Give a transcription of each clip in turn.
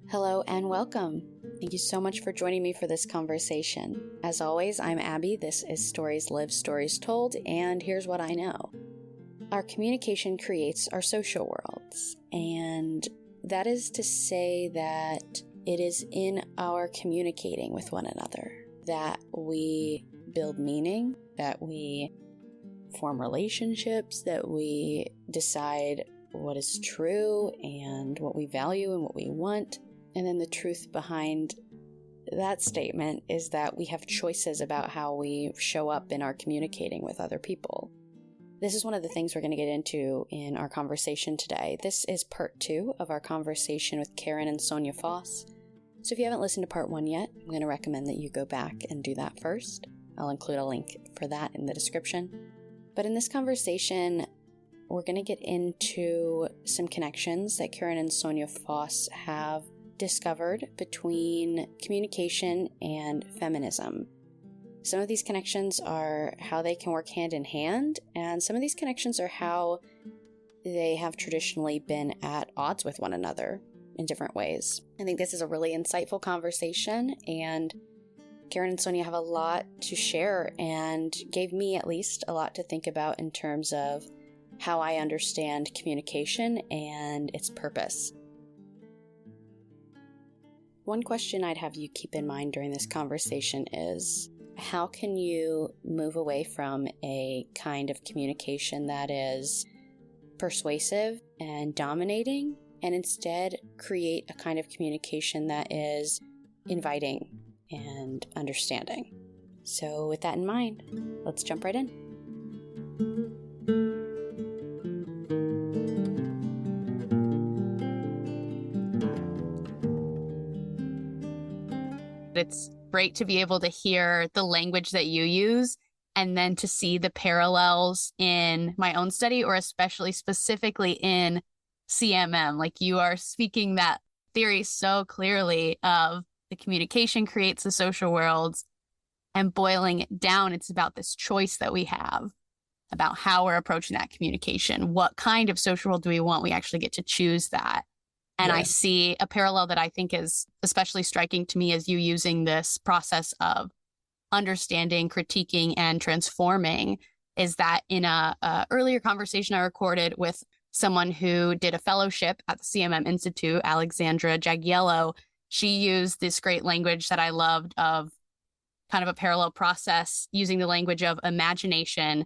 Hello and welcome. Thank you so much for joining me for this conversation. As always, I'm Abbie. This is Stories Lived, Stories Told, and here's what I know. Our communication creates our social worlds, and that is to say that it is in our communicating with one another that we build meaning, that we form relationships, that we decide what is true and what we value and what we want. And then the truth behind that statement is that we have choices about how we show up in our communicating with other people. This is one of the things we're going to get into in our conversation today. This is part 2 of our conversation with Karen and Sonja Foss. So if you haven't listened to part 1 yet, I'm going to recommend that you go back and do that first. I'll include a link for that in the description. But in this conversation, we're going to get into some connections that Karen and Sonja Foss have discovered between communication and feminism. Some of these connections are how they can work hand in hand, and some of these connections are how they have traditionally been at odds with one another in different ways. I think this is a really insightful conversation, and Karen and Sonja have a lot to share and gave me at least a lot to think about in terms of how I understand communication and its purpose. One question I'd have you keep in mind during this conversation is, how can you move away from a kind of communication that is persuasive and dominating, and instead create a kind of communication that is inviting and understanding? So with that in mind, let's jump right in. It's great to be able to hear the language that you use and then to see the parallels in my own study, or especially specifically in CMM. Like, you are speaking that theory so clearly of the communication creates the social worlds, and boiling it down, it's about this choice that we have about how we're approaching that communication. What kind of social world do we want? We actually get to choose that. And I see a parallel that I think is especially striking to me as you using this process of understanding, critiquing, and transforming, is that in a earlier conversation I recorded with someone who did a fellowship at the CMM Institute, Alexandra Jagiello, she used this great language that I loved of kind of a parallel process using the language of imagination,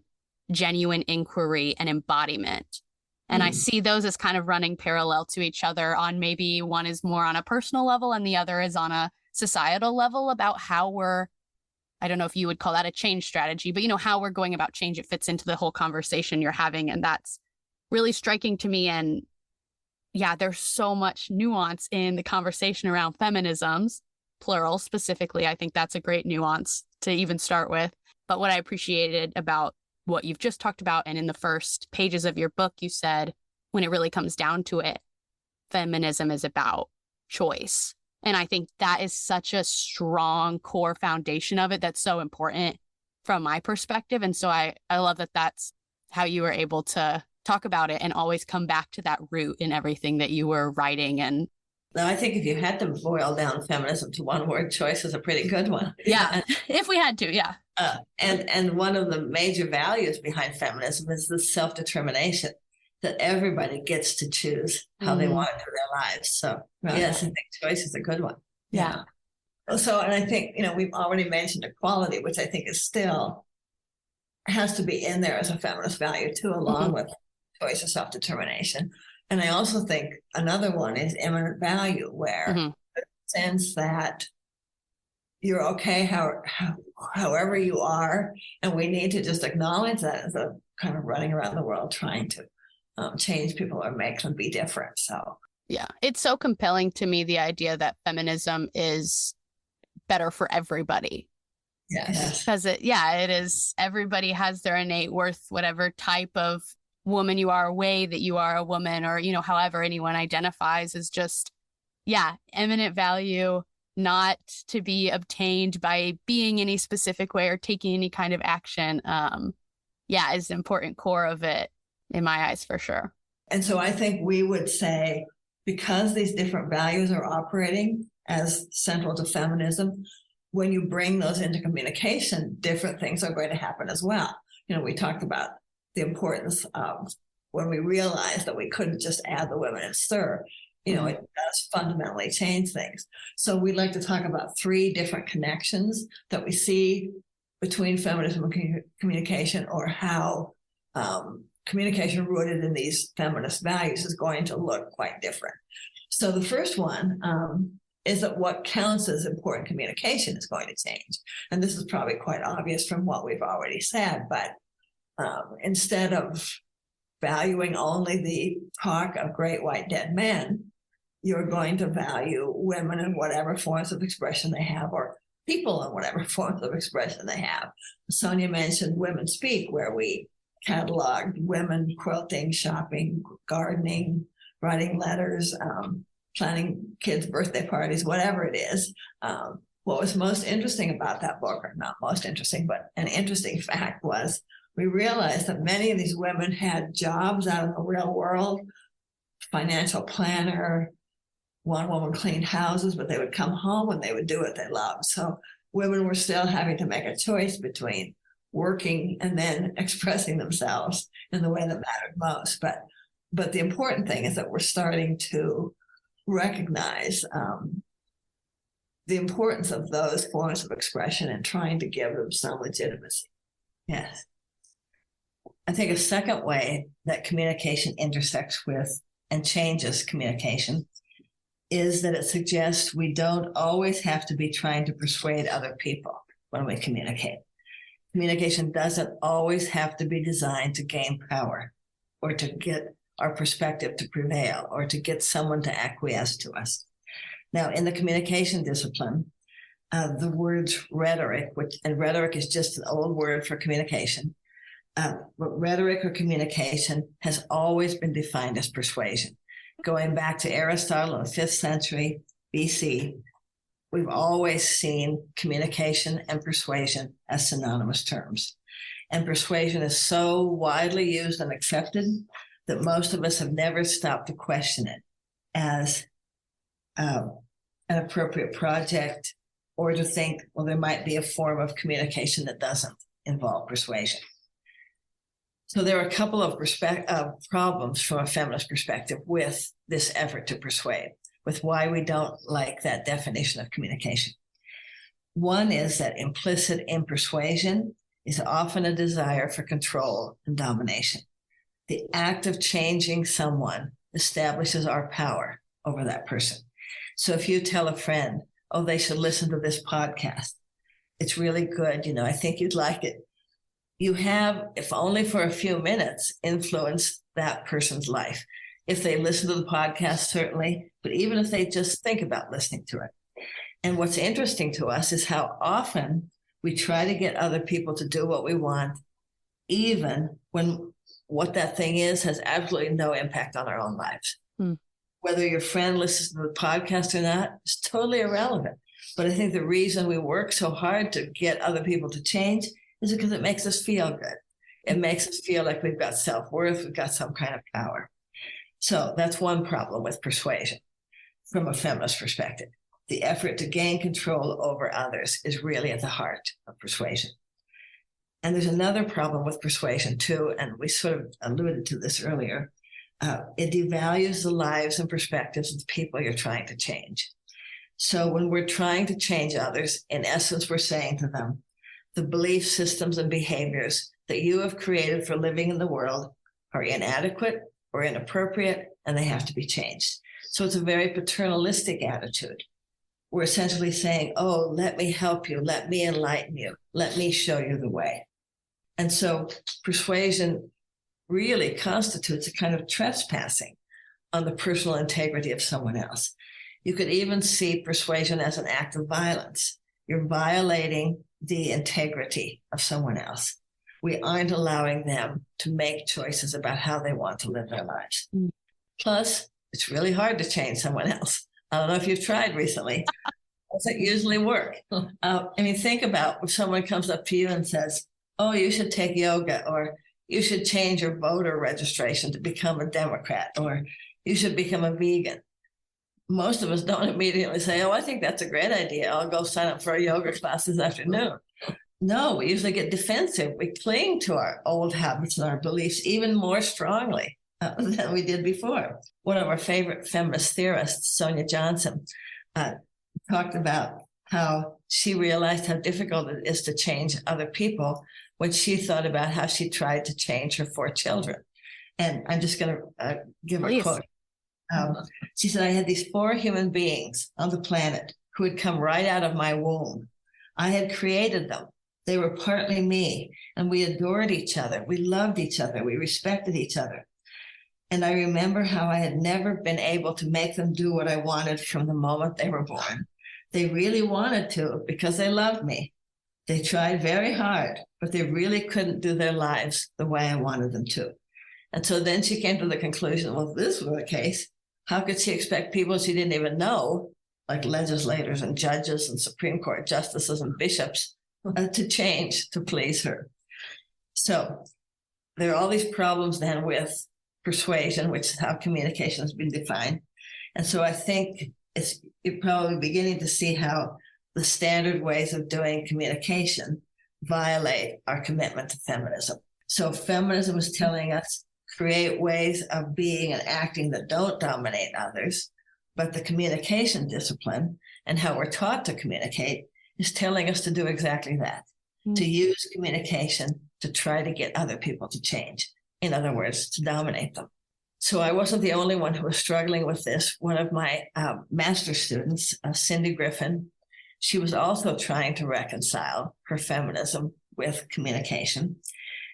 genuine inquiry, and embodiment. And I see those as kind of running parallel to each other on maybe one is more on a personal level and the other is on a societal level about how we're, I don't know if you would call that a change strategy, but how we're going about change. It fits into the whole conversation you're having. And that's really striking to me. And yeah, there's so much nuance in the conversation around feminisms, plural specifically. I think that's a great nuance to even start with. But what I appreciated about what you've just talked about, and in the first pages of your book, you said, when it really comes down to it, feminism is about choice. And I think that is such a strong core foundation of it that's so important from my perspective. And so I love that that's how you were able to talk about it and always come back to that root in everything that you were writing. And no, I think if you had to boil down feminism to one word, choice is a pretty good one. Yeah, if we had to, yeah. And one of the major values behind feminism is the self-determination, that everybody gets to choose how they want to do their lives. So yes, I think choice is a good one. Yeah. So, and I think, we've already mentioned equality, which I think is still has to be in there as a feminist value too, along with choice and self-determination. And I also think another one is immanent value, where the sense that you're okay however you are, and we need to just acknowledge that as a kind of running around the world trying to change people or make them be different. So yeah, it's so compelling to me, the idea that feminism is better for everybody. Yes, because it is, everybody has their innate worth, whatever type of woman you are, way that you are a woman, or however anyone identifies, is just eminent value, not to be obtained by being any specific way or taking any kind of action. Is an important core of it in my eyes, for sure. And so I think we would say, because these different values are operating as central to feminism, when you bring those into communication, different things are going to happen as well. We talked about the importance of when we realized that we couldn't just add the women and stir, it does fundamentally change things. So we'd like to talk about 3 different connections that we see between feminism and communication, or how communication rooted in these feminist values is going to look quite different. So the first one is that what counts as important communication is going to change. And this is probably quite obvious from what we've already said, but instead of valuing only the talk of great white dead men, you're going to value women in whatever forms of expression they have, or people in whatever forms of expression they have. Sonja mentioned Women Speak, where we cataloged women quilting, shopping, gardening, writing letters, planning kids' birthday parties, whatever it is. What was most interesting about that book, or not most interesting, but an interesting fact, was we realized that many of these women had jobs out in the real world, financial planner, one woman cleaned houses, but they would come home and they would do what they loved. So women were still having to make a choice between working and then expressing themselves in the way that mattered most. But the important thing is that we're starting to recognize the importance of those forms of expression and trying to give them some legitimacy. Yes. I think a second way that communication intersects with and changes communication is that it suggests we don't always have to be trying to persuade other people when we communicate. Communication doesn't always have to be designed to gain power, or to get our perspective to prevail, or to get someone to acquiesce to us. Now, in the communication discipline, the words rhetoric, and rhetoric is just an old word for communication, but rhetoric or communication has always been defined as persuasion. Going back to Aristotle in the 5th century BC, we've always seen communication and persuasion as synonymous terms. And persuasion is so widely used and accepted that most of us have never stopped to question it as an appropriate project, or to think, well, there might be a form of communication that doesn't involve persuasion. So there are a couple of problems from a feminist perspective with this effort to persuade, with why we don't like that definition of communication. One is that implicit in persuasion is often a desire for control and domination. The act of changing someone establishes our power over that person. So if you tell a friend, oh, they should listen to this podcast, it's really good, I think you'd like it. You have, if only for a few minutes, influenced that person's life. If they listen to the podcast, certainly, but even if they just think about listening to it. And what's interesting to us is how often we try to get other people to do what we want, even when what that thing is has absolutely no impact on our own lives. Whether your friend listens to the podcast or not is totally irrelevant. But I think the reason we work so hard to get other people to change is because it makes us feel good. It makes us feel like we've got self-worth, we've got some kind of power. So that's one problem with persuasion from a feminist perspective. The effort to gain control over others is really at the heart of persuasion. And there's another problem with persuasion too, and we sort of alluded to this earlier. It devalues the lives and perspectives of the people you're trying to change. So when we're trying to change others, in essence, we're saying to them, the belief systems and behaviors that you have created for living in the world are inadequate or inappropriate, and they have to be changed. So it's a very paternalistic attitude. We're essentially saying, oh, let me help you, let me enlighten you, let me show you the way. And so persuasion really constitutes a kind of trespassing on the personal integrity of someone else. You could even see persuasion as an act of violence. You're violating the integrity of someone else. We aren't allowing them to make choices about how they want to live their lives. Plus, it's really hard to change someone else. I don't know if you've tried recently. Does it usually work? Think about if someone comes up to you and says, oh, you should take yoga, or you should change your voter registration to become a Democrat, or you should become a vegan. most of us don't immediately say, oh, I think that's a great idea. I'll go sign up for a yoga class this afternoon. No, we usually get defensive. We cling to our old habits and our beliefs even more strongly than we did before. One of our favorite feminist theorists, Sonja Johnson, talked about how she realized how difficult it is to change other people when she thought about how she tried to change her 4 children. And I'm just going to give her a quote. She said, I had these 4 human beings on the planet who had come right out of my womb. I had created them. They were partly me, and we adored each other. We loved each other. We respected each other. And I remember how I had never been able to make them do what I wanted from the moment they were born. They really wanted to because they loved me. They tried very hard, but they really couldn't do their lives the way I wanted them to. And so then she came to the conclusion, well, if this were the case, how could she expect people she didn't even know, like legislators and judges and Supreme Court justices and bishops, to change to please her? So there are all these problems then with persuasion, which is how communication has been defined. And so I think you're probably beginning to see how the standard ways of doing communication violate our commitment to feminism. So feminism is telling us create ways of being and acting that don't dominate others, but the communication discipline and how we're taught to communicate is telling us to do exactly that, to use communication to try to get other people to change. In other words, to dominate them. So I wasn't the only one who was struggling with this. One of my master's students, Cindy Griffin, she was also trying to reconcile her feminism with communication.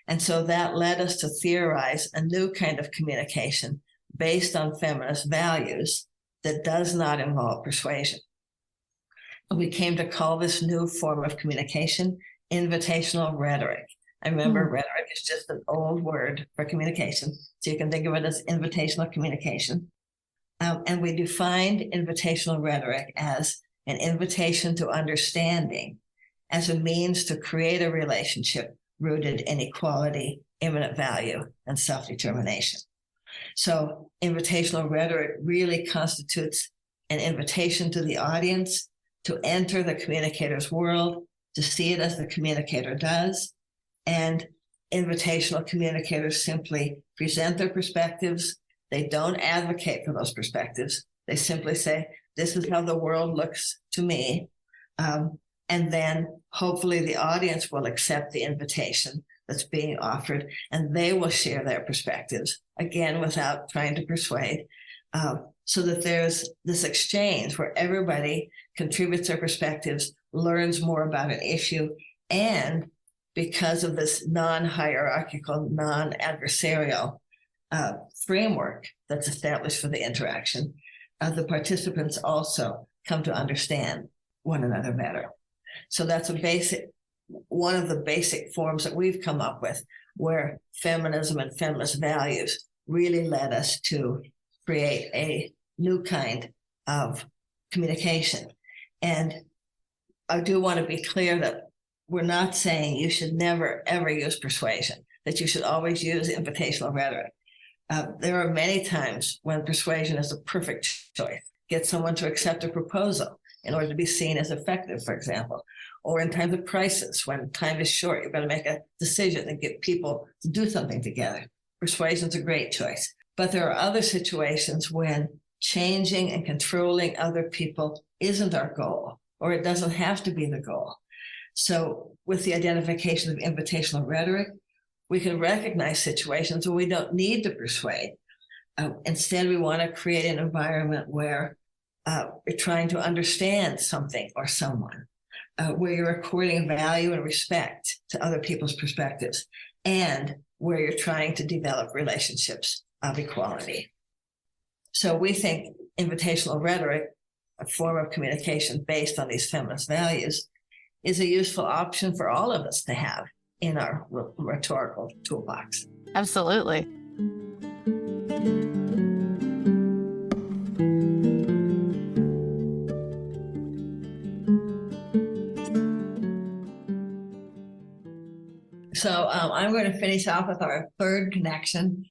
And so that led us to theorize a new kind of communication based on feminist values that does not involve persuasion. We came to call this new form of communication invitational rhetoric. I remember rhetoric is just an old word for communication, so you can think of it as invitational communication. And we defined invitational rhetoric as an invitation to understanding as a means to create a relationship rooted in equality, immanent value, and self-determination. So invitational rhetoric really constitutes an invitation to the audience to enter the communicator's world, to see it as the communicator does. And invitational communicators simply present their perspectives. They don't advocate for those perspectives. They simply say, this is how the world looks to me. And then hopefully the audience will accept the invitation that's being offered, and they will share their perspectives, again, without trying to persuade, so that there's this exchange where everybody contributes their perspectives, learns more about an issue, and because of this non-hierarchical, non-adversarial framework that's established for the interaction, the participants also come to understand one another better. So that's one of the basic forms that we've come up with, where feminism and feminist values really led us to create a new kind of communication. And I do want to be clear that we're not saying you should never, ever use persuasion, that you should always use invitational rhetoric. There are many times when persuasion is a perfect choice. Get someone to accept a proposal in order to be seen as effective, for example, or in times of crisis, when time is short, you've got to make a decision and get people to do something together. Persuasion's a great choice. But there are other situations when changing and controlling other people isn't our goal, or it doesn't have to be the goal. So with the identification of invitational rhetoric, we can recognize situations where we don't need to persuade. Instead, we want to create an environment where you're trying to understand something or someone, where you're according value and respect to other people's perspectives, and where you're trying to develop relationships of equality. So we think invitational rhetoric, a form of communication based on these feminist values, is a useful option for all of us to have in our rhetorical toolbox. Absolutely. So I'm going to finish off with our third connection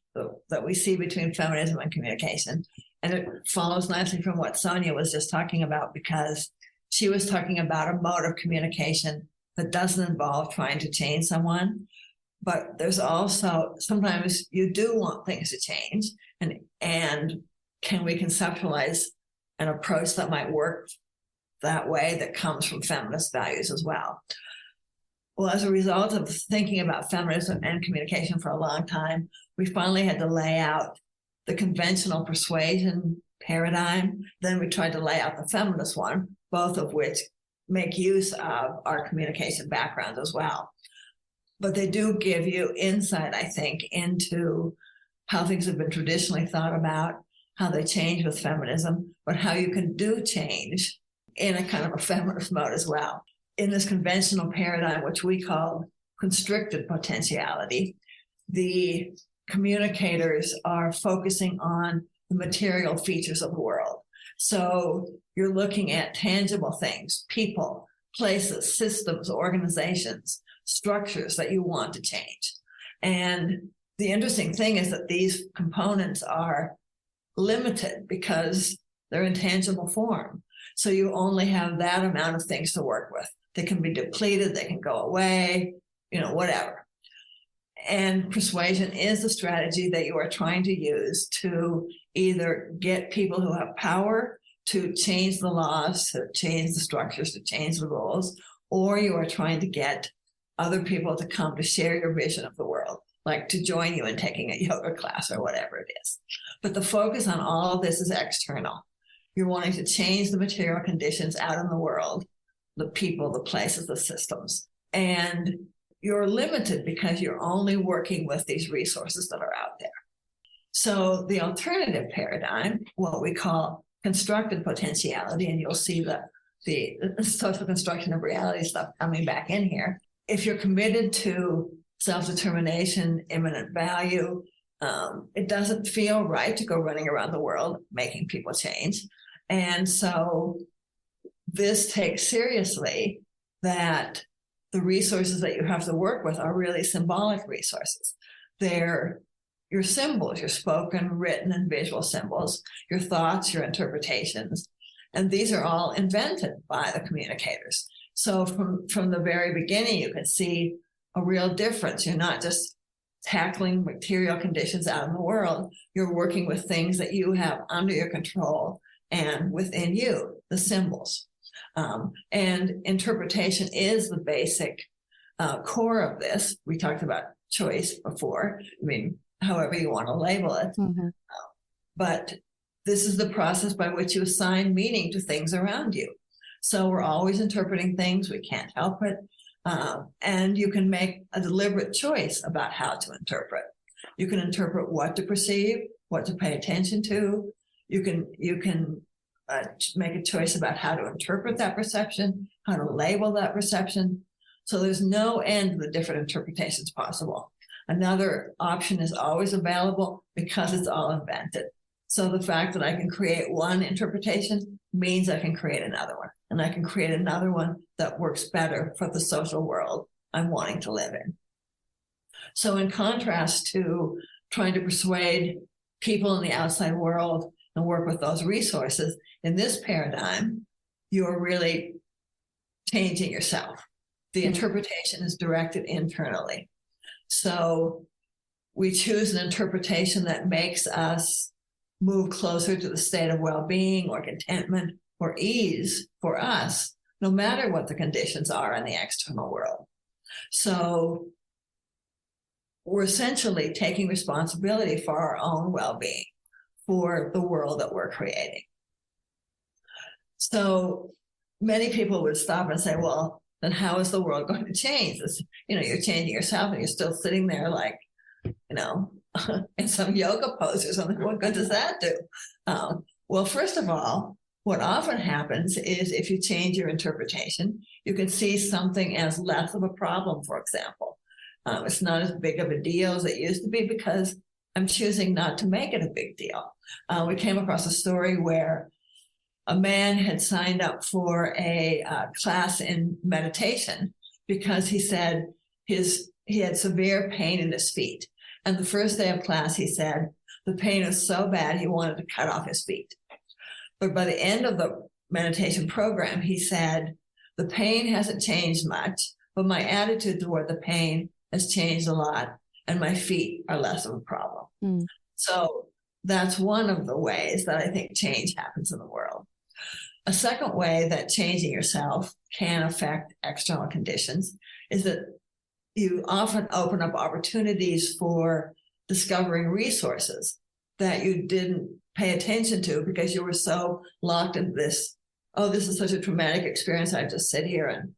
that we see between feminism and communication. And it follows nicely from what Sonja was just talking about, because she was talking about a mode of communication that doesn't involve trying to change someone. But there's also, sometimes you do want things to change. And can we conceptualize an approach that might work that way, that comes from feminist values as well? Well, as a result of thinking about feminism and communication for a long time, we finally had to lay out the conventional persuasion paradigm. Then we tried to lay out the feminist one, both of which make use of our communication background as well. But they do give you insight, I think, into how things have been traditionally thought about, how they change with feminism, but how you can do change in a kind of a feminist mode as well. In this conventional paradigm, which we call constricted potentiality, the communicators are focusing on the material features of the world. So you're looking at tangible things, people, places, systems, organizations, structures that you want to change. And the interesting thing is that these components are limited because they're in tangible form. So you only have that amount of things to work with. They can be depleted, they can go away, whatever. And persuasion is a strategy that you are trying to use to either get people who have power to change the laws, to change the structures, to change the rules, or you are trying to get other people to come to share your vision of the world, like to join you in taking a yoga class or whatever it is. But the focus on all of this is external. You're wanting to change the material conditions out in the world, the people, the places, the systems. And you're limited because you're only working with these resources that are out there. So the alternative paradigm, what we call constructed potentiality, and you'll see the social construction of reality stuff coming back in here. If you're committed to self-determination, immanent value, it doesn't feel right to go running around the world making people change. And so this takes seriously that the resources that you have to work with are really symbolic resources. They're your symbols, your spoken, written, and visual symbols, your thoughts, your interpretations. And these are all invented by the communicators. So from the very beginning, you can see a real difference. You're not just tackling material conditions out in the world. You're working with things that you have under your control and within you, the symbols. And interpretation is the basic core of this. We talked about choice before. I mean, however you want to label it. Mm-hmm. But this is the process by which you assign meaning to things around you. So we're always interpreting things. We can't help it. And you can make a deliberate choice about how to interpret. You can interpret what to perceive, what to pay attention to. You can make a choice about how to interpret that perception, how to label that perception. So there's no end to the different interpretations possible. Another option is always available because it's all invented. So the fact that I can create one interpretation means I can create another one. And I can create another one that works better for the social world I'm wanting to live in. So in contrast to trying to persuade people in the outside world and work with those resources, in this paradigm, you're really changing yourself. The interpretation is directed internally. So we choose an interpretation that makes us move closer to the state of well-being or contentment or ease for us, no matter what the conditions are in the external world. So we're essentially taking responsibility for our own well-being, for the world that we're creating. So many people would stop and say, well, then how is the world going to change? You're changing yourself and you're still sitting there like, in some yoga pose or something. What good does that do? Well, first of all, what often happens is if you change your interpretation, you can see something as less of a problem, for example. It's not as big of a deal as it used to be because I'm choosing not to make it a big deal. We came across a story where a man had signed up for a class in meditation because he said he had severe pain in his feet. And the first day of class, he said, The pain was so bad, he wanted to cut off his feet. But by the end of the meditation program, he said, the pain hasn't changed much, but my attitude toward the pain has changed a lot, and my feet are less of a problem. So that's one of the ways that I think change happens in the world. A second way that changing yourself can affect external conditions is that you often open up opportunities for discovering resources that you didn't pay attention to because you were so locked in this, oh, this is such a traumatic experience, I just sit here and,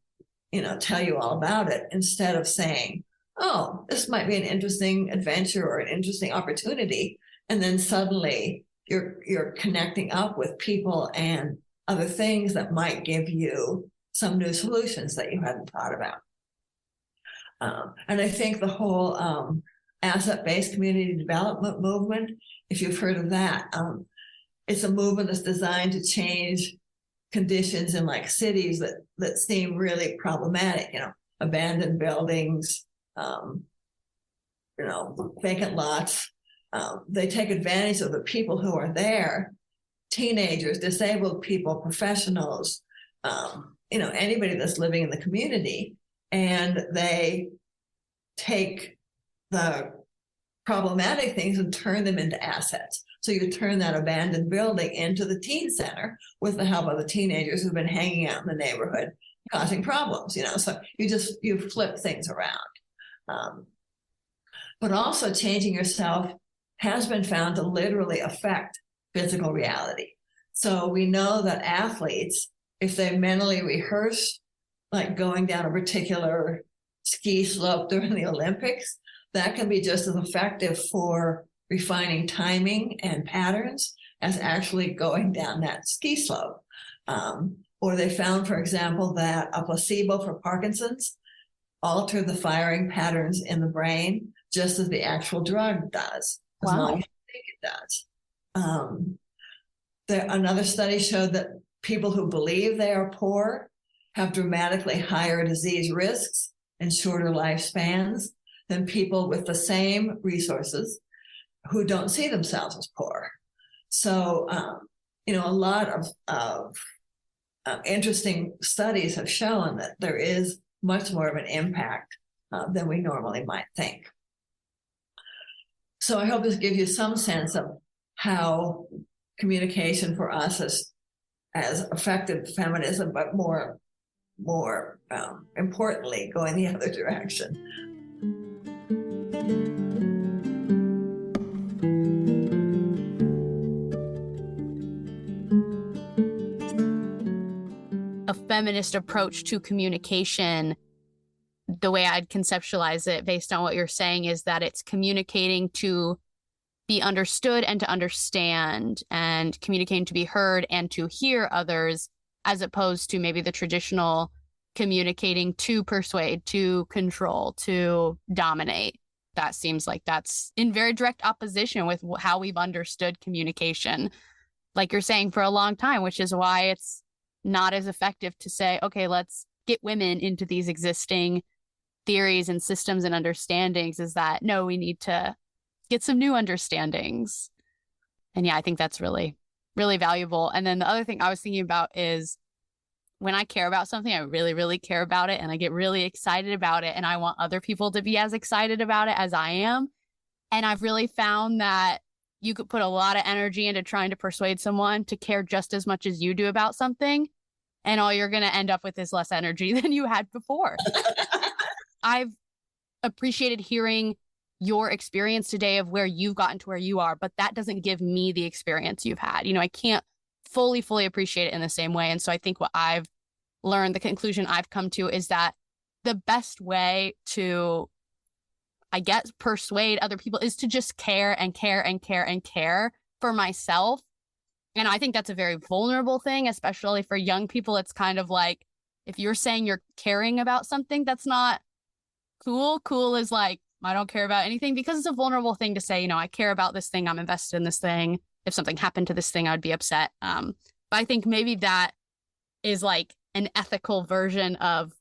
tell you all about it, instead of saying, oh, this might be an interesting adventure or an interesting opportunity. And then suddenly you're connecting up with people and other things that might give you some new solutions that you hadn't thought about. And I think the whole asset-based community development movement, if you've heard of that, it's a movement that's designed to change conditions in like cities that seem really problematic, abandoned buildings, vacant lots. They take advantage of the people who are there, teenagers, disabled people, professionals, anybody that's living in the community, and they take the problematic things and turn them into assets. So you turn that abandoned building into the teen center with the help of the teenagers who've been hanging out in the neighborhood causing problems, so you flip things around. But also changing yourself has been found to literally affect physical reality. So we know that athletes, if they mentally rehearse, like going down a particular ski slope during the Olympics, that can be just as effective for refining timing and patterns as actually going down that ski slope. Or they found, for example, that a placebo for Parkinson's altered the firing patterns in the brain just as the actual drug does, as long as you think it does. Another study showed that people who believe they are poor have dramatically higher disease risks and shorter lifespans than people with the same resources who don't see themselves as poor. So, a lot of interesting studies have shown that there is much more of an impact than we normally might think. So I hope this gives you some sense of how communication for us has affected feminism, but more importantly, going the other direction. A feminist approach to communication, the way I'd conceptualize it based on what you're saying, is that it's communicating to be understood and to understand, and communicating to be heard and to hear others, as opposed to maybe the traditional communicating to persuade, to control, to dominate. That seems like that's in very direct opposition with how we've understood communication, like you're saying, for a long time, which is why it's not as effective to say, okay, let's get women into these existing theories and systems and understandings. Is that, no, we need to get some new understandings. And yeah, I think that's really, really valuable. And then the other thing I was thinking about is when I care about something, I really, really care about it, and I get really excited about it, and I want other people to be as excited about it as I am. And I've really found that you could put a lot of energy into trying to persuade someone to care just as much as you do about something, and all you're going to end up with is less energy than you had before. I've appreciated hearing your experience today of where you've gotten to where you are, but that doesn't give me the experience you've had. I can't fully appreciate it in the same way. And so I think what I've learned, the conclusion I've come to, is that the best way to, I guess, persuade other people is to just care and care and care and care for myself. And I think that's a very vulnerable thing, especially for young people. It's kind of like, if you're saying you're caring about something, that's not cool. Cool is like, I don't care about anything, because it's a vulnerable thing to say, I care about this thing. I'm invested in this thing. If something happened to this thing, I'd be upset. But I think maybe that is like an ethical version of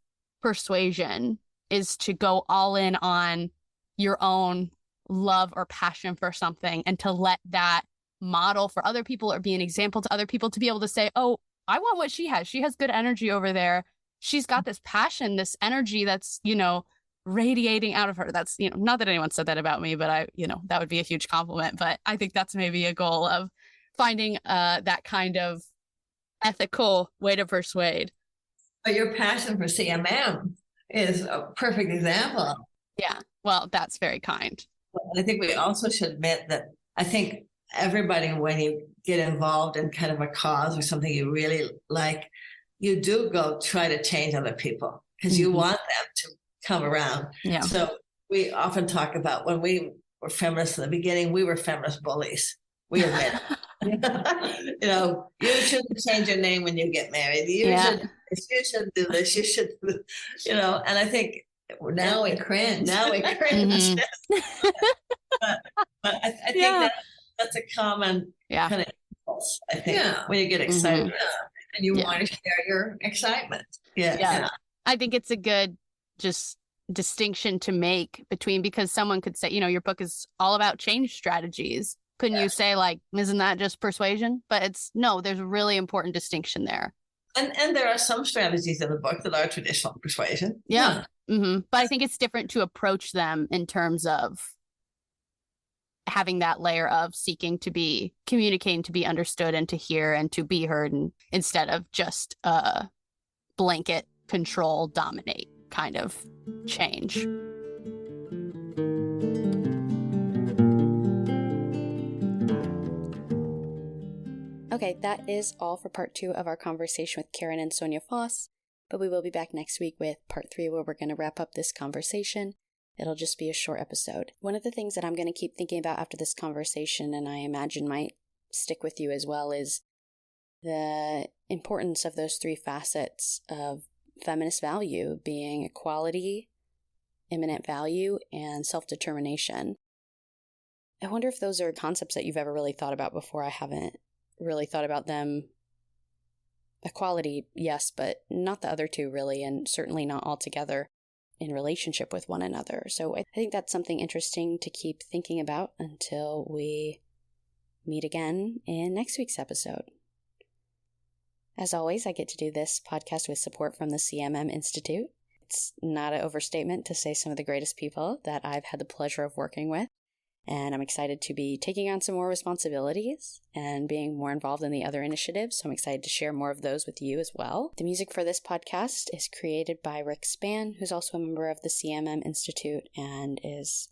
persuasion, is to go all in on your own love or passion for something, and to let that model for other people or be an example to other people, to be able to say, oh, I want what she has. She has good energy over there. She's got this passion, this energy that's, radiating out of her. That's, not that anyone said that about me, but that would be a huge compliment. But I think that's maybe a goal of finding that kind of ethical way to persuade. But your passion for CMM is a perfect example. Yeah, well, that's very kind. And I think we also should admit that I think everybody, when you get involved in kind of a cause or something you really like, you do go try to change other people because you want them to come around. Yeah. So we often talk about when we were feminists in the beginning, we were feminist bullies. We admit it. You shouldn't change your name when you get married. You should do this. You should, and I think now we cringe. Mm-hmm. but I think that's a common kind of impulse, I think, when you get excited and you want to share your excitement. Yeah. I think it's a good just distinction to make between, because someone could say, your book is all about change strategies. Couldn't you say, like, isn't that just persuasion? But there's a really important distinction there. And there are some strategies in the book that are traditional persuasion. Yeah. Mm-hmm. But I think it's different to approach them in terms of having that layer of seeking to be communicating, to be understood and to hear and to be heard, and instead of just blanket control, dominate kind of change. Okay, that is all for part 2 of our conversation with Karen and Sonja Foss, but we will be back next week with part 3, where we're going to wrap up this conversation. It'll just be a short episode. One of the things that I'm going to keep thinking about after this conversation, and I imagine might stick with you as well, is the importance of those 3 facets of feminist value, being equality, immanent value, and self-determination. I wonder if those are concepts that you've ever really thought about before. I haven't really thought about them. Equality, yes, but not the other 2 really, and certainly not all together in relationship with one another. So I think that's something interesting to keep thinking about until we meet again in next week's episode. As always, I get to do this podcast with support from the CMM Institute. It's not an overstatement to say some of the greatest people that I've had the pleasure of working with. And I'm excited to be taking on some more responsibilities and being more involved in the other initiatives. So I'm excited to share more of those with you as well. The music for this podcast is created by Rick Spann, who's also a member of the CMM Institute and is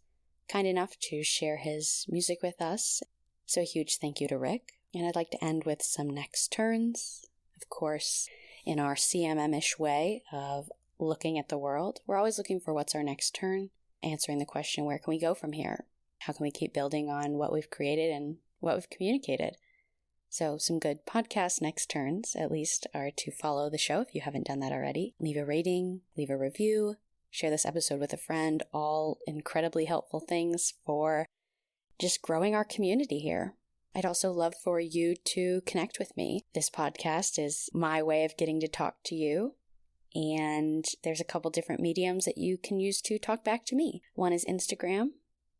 kind enough to share his music with us. So a huge thank you to Rick. And I'd like to end with some next turns. Of course, in our CMM-ish way of looking at the world, we're always looking for what's our next turn, answering the question, where can we go from here? How can we keep building on what we've created and what we've communicated? So some good podcast next turns, at least, are to follow the show if you haven't done that already. Leave a rating, leave a review, share this episode with a friend, all incredibly helpful things for just growing our community here. I'd also love for you to connect with me. This podcast is my way of getting to talk to you. And there's a couple different mediums that you can use to talk back to me. One is Instagram.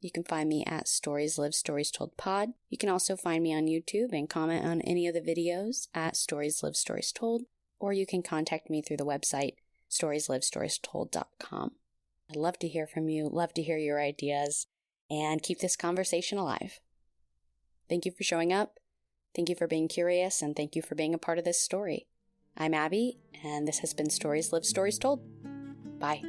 You can find me at Stories Live Stories Told Pod. You can also find me on YouTube and comment on any of the videos at Stories Live Stories Told, or you can contact me through the website storieslivestories.told.com. I'd love to hear from you, love to hear your ideas, and keep this conversation alive. Thank you for showing up, thank you for being curious, and thank you for being a part of this story. I'm Abbie, and this has been Stories Live Stories Told. Bye.